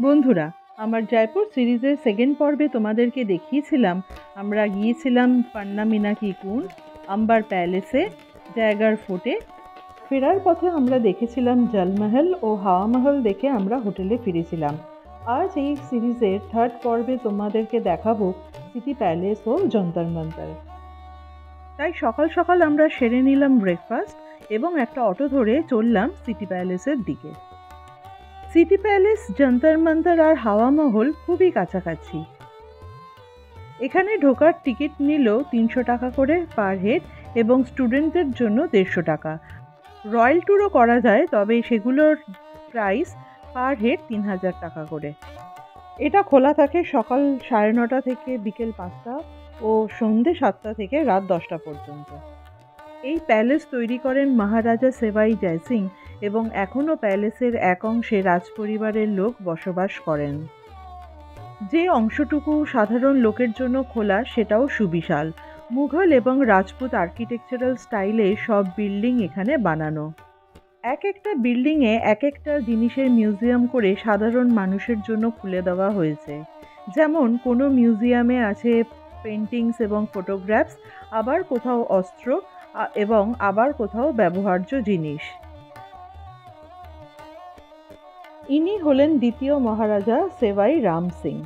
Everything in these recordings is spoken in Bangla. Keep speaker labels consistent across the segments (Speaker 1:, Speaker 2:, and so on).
Speaker 1: বন্ধুরা, আমার জয়পুর সিরিজের সেকেন্ড পর্বে তোমাদেরকে দেখিয়েছিলাম আমরা গিয়েছিলাম পান্না মিনাকি কুন্ড, আম্বার প্যালেসে, জায়গার ফোর্টে। ফেরার পথে আমরা দেখেছিলাম জলমহল ও হাওয়া মহল দেখে আমরা হোটেলে ফিরেছিলাম। আজ এই সিরিজের থার্ড পর্বে তোমাদেরকে দেখাবো সিটি প্যালেস ও যন্তর মন্তর। তাই সকাল সকাল আমরা সেরে নিলাম ব্রেকফাস্ট এবং একটা অটো ধরে চললাম সিটি প্যালেসের দিকে। সিটি প্যালেস, যন্তর মন্তর আর হাওয়া মহল খুবই কাছাকাছি। এখানে ঢোকার টিকিট নিল 300 টাকা করে পার হেড এবং স্টুডেন্টদের জন্য 150 টাকা। রয়্যাল ট্যুরও করা যায়, তবে সেগুলোর প্রাইস পার হেড 3000 টাকা করে। এটা খোলা থাকে সকাল 9:30 থেকে বিকেল 5টা ও সন্ধ্যে 7টা থেকে রাত 10টা পর্যন্ত। এই প্যালেস তৈরি করেন মহারাজা সেবাই জয় সিং এবং এখনও প্যালেসের এক অংশে রাজপরিবারের লোক বসবাস করেন। যে অংশটুকু সাধারণ লোকের জন্য খোলা সেটাও সুবিশাল। মুঘল এবং রাজপুত আর্কিটেকচারাল স্টাইলে সব বিল্ডিং এখানে বানানো। এক একটা বিল্ডিংয়ে এক একটা জিনিসের মিউজিয়াম করে সাধারণ মানুষের জন্য খুলে দেওয়া হয়েছে। যেমন কোনো মিউজিয়ামে আছে পেন্টিংস এবং ফটোগ্রাফস, আবার কোথাও অস্ত্র এবং আবার কোথাও ব্যবহার্য জিনিস। ইনি হলেন দ্বিতীয় মহারাজা সেবাই রাম সিং।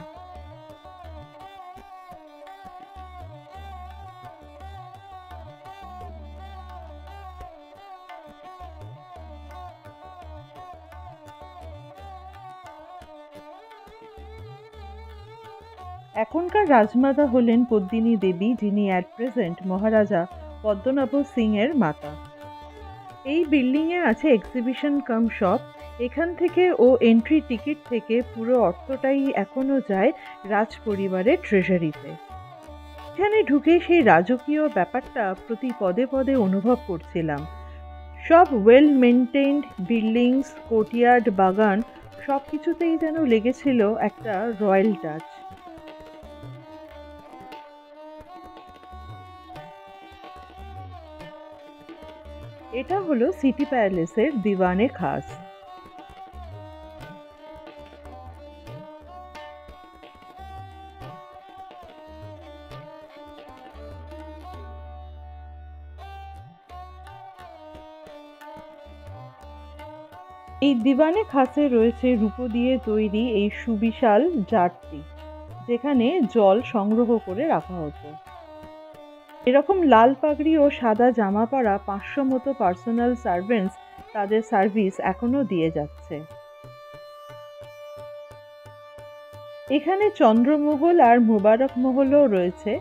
Speaker 1: এখনকার রাজমাতা হলেন পদ্মিনী দেবী, যিনি অ্যাট প্রেজেন্ট মহারাজা পদ্মনাভ সিং এর মাতা। এই বিল্ডিংয়ে আছে এক্সিবিশন কাম শপ। এখান থেকে ও এন্ট্রি টিকিট থেকে পুরো অর্থটাই এখনও যায় রাজ পরিবারের ট্রেজারিতে। এখানে ঢুকে সেই রাজকীয় ব্যাপারটা প্রতি পদে পদে অনুভব করছিলাম। সব ওয়েল মেনটেইনড বিল্ডিংস, কোর্টইয়ার্ড, বাগান, সব কিছুতেই যেন লেগেছিল একটা রয়্যাল টাচ। এটা হলো সিটি প্যালেসের দিওয়ানে খাস। এই দিওয়ানে খাসে রয়েছে রূপো দিয়ে তৈরি এই সুবিশাল জারটি, যেখানে জল সংগ্রহ করে রাখা হতো। এরকম লাল পাগড়ি ও সাদা জামা পরা 500 মতো পার্সোনাল সার্ভেন্টস তাদের সার্ভিস এখনো দিয়ে যাচ্ছে। এখানে চন্দ্রমহল আর মুবারক মহলও রয়েছে।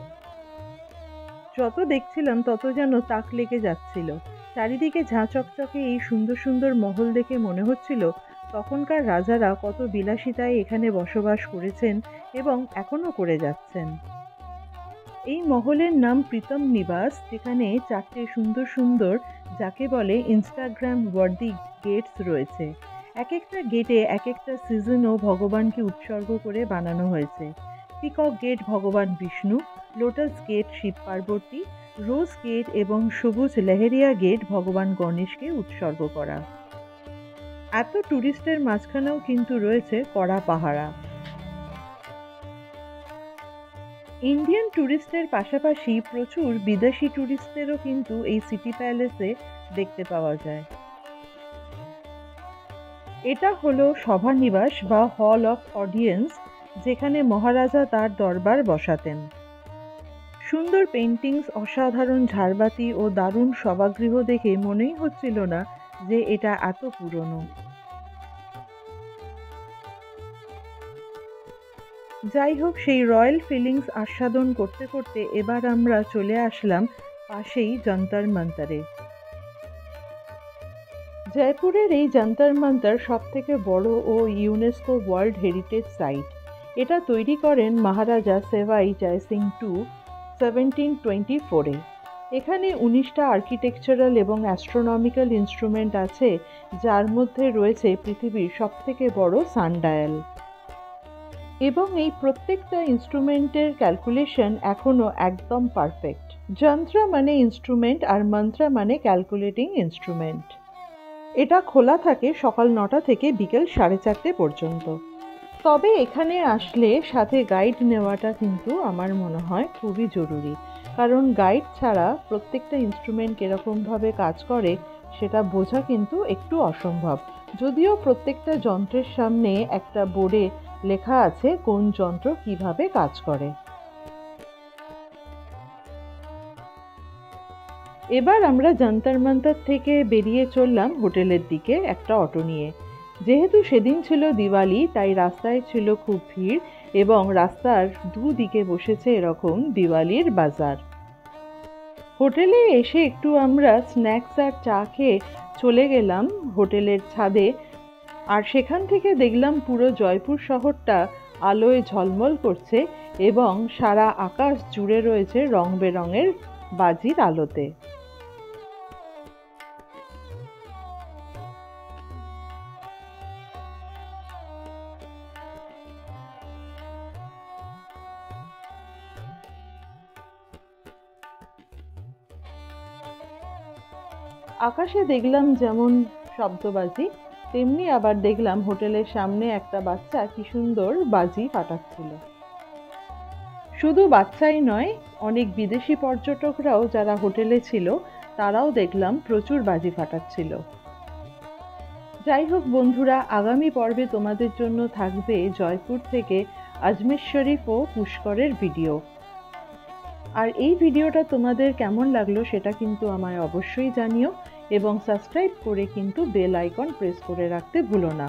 Speaker 1: যত দেখছিলাম তত যেন তাক লেগে যাচ্ছিল। চারিদিকে ঝাঁ চকচকে এই সুন্দর সুন্দর মহল দেখে মনে হচ্ছিল তখনকার রাজারা কত বিলাসিতায় এখানে বসবাস করেছেন এবং এখনো করে যাচ্ছেন। এই মহলের নাম প্রীতম নিবাস, যেখানে 4টে সুন্দর সুন্দর, যাকে বলে ইনস্টাগ্রাম ওয়ার্দি গেটস রয়েছে। এক একটা গেটে এক একটা সিজন ও ভগবানকে উৎসর্গ করে বানানো হয়েছে। পিকক গেট ভগবান বিষ্ণু, লোটাস গেট শিব পার্বতী, রোজ গেট এবং সবুজ লেহেরিয়া গেট ভগবান গণেশকে উৎসর্গ করা। এত ট্যুরিস্টের মাঝখানেও কিন্তু রয়েছে কড়া পাহারা। ইন্ডিয়ান ট্যুরিস্টের পাশাপাশি প্রচুর বিদেশি ট্যুরিস্টদেরও কিন্তু এই সিটি প্যালেসে দেখতে পাওয়া যায়। এটা হলো সভানিবাস বা হল অফ অডিয়েন্স, যেখানে মহারাজা তার দরবার বসাতেন। সুন্দর পেন্টিংস, অসাধারণ ঝাড়বাতি ও দারুণ সভাগৃহ দেখে মনেই হচ্ছিল না যে এটা এত পুরনো। যাই হোক, সেই রয়্যাল ফিলিংস আস্বাদন করতে করতে এবার আমরা চলে আসলাম পাশেই যন্তর মন্তরে। জয়পুরের এই যন্তর মন্তর সব থেকে বড় ও ইউনেস্কো ওয়ার্ল্ড হেরিটেজ সাইট। এটা তৈরি করেন মহারাজা সেবাই জয় সিং টু 1724-এ। এখানে 19টা আর্কিটেকচারাল এবং অ্যাস্ট্রোনমিক্যাল ইনস্ট্রুমেন্ট আছে, যার মধ্যে রয়েছে পৃথিবীর সবথেকে বড় সানডায়াল। এবং এই প্রত্যেকটা ইনস্ট্রুমেন্টের ক্যালকুলেশন এখনও একদম পারফেক্ট। যন্ত্র মানে ইনস্ট্রুমেন্ট আর মন্ত্র মানে ক্যালকুলেটিং ইনস্ট্রুমেন্ট। এটা খোলা থাকে সকাল 9টা থেকে বিকেল 4:30 পর্যন্ত। তবে এখানে আসলে সাথে গাইড নেওয়াটা কিন্তু আমার মনে হয় খুবই জরুরি, কারণ গাইড ছাড়া প্রত্যেকটা ইনস্ট্রুমেন্ট কীরকমভাবে কাজ করে সেটা বোঝা কিন্তু একটু অসম্ভব। যদিও প্রত্যেকটা যন্ত্রের সামনে একটা বোর্ডে লেখা আছে কোন যন্ত্র কিভাবে কাজ করে। এবার আমরা যন্তর মন্তর থেকে বেরিয়ে চললাম হোটেলের দিকে একটা অটো নিয়ে। যেহেতু সেদিন ছিল দিওয়ালি, তাই রাস্তায় ছিল খুব ভিড় এবং রাস্তার দুদিকে বসেছে এরকম দিওয়ালির বাজার। হোটেলে এসে একটু আমরা স্ন্যাক্স আর চা খেয়ে চলে গেলাম হোটেলের ছাদে। আর সেখান থেকে দেখলাম পুরো জয়পুর শহরটা আলোয় ঝলমল করছে এবং সারা আকাশ জুড়ে রয়েছে রং বেরঙের বাজির আলোতে। আকাশে দেখলাম যেমন শব্দবাজি, তেমনি আবার দেখলাম হোটেলের সামনে একটা বাচ্চা কি সুন্দর বাজি ফাটাচ্ছিল। শুধু বাচ্চাই নয়, অনেক বিদেশি পর্যটকরাও যারা হোটেলে ছিল তারাও দেখলাম প্রচুর বাজি ফাটাচ্ছিল। যাই হোক বন্ধুরা, আগামী পর্বে তোমাদের জন্য থাকবে জয়পুর থেকে আজমের শরীফ ও পুষ্করের ভিডিও। আর এই ভিডিওটা তোমাদের কেমন লাগলো সেটা কিন্তু আমায় অবশ্যই জানিও এবং সাবস্ক্রাইব করে কিন্তু বেল আইকন প্রেস করে রাখতে ভুলো না।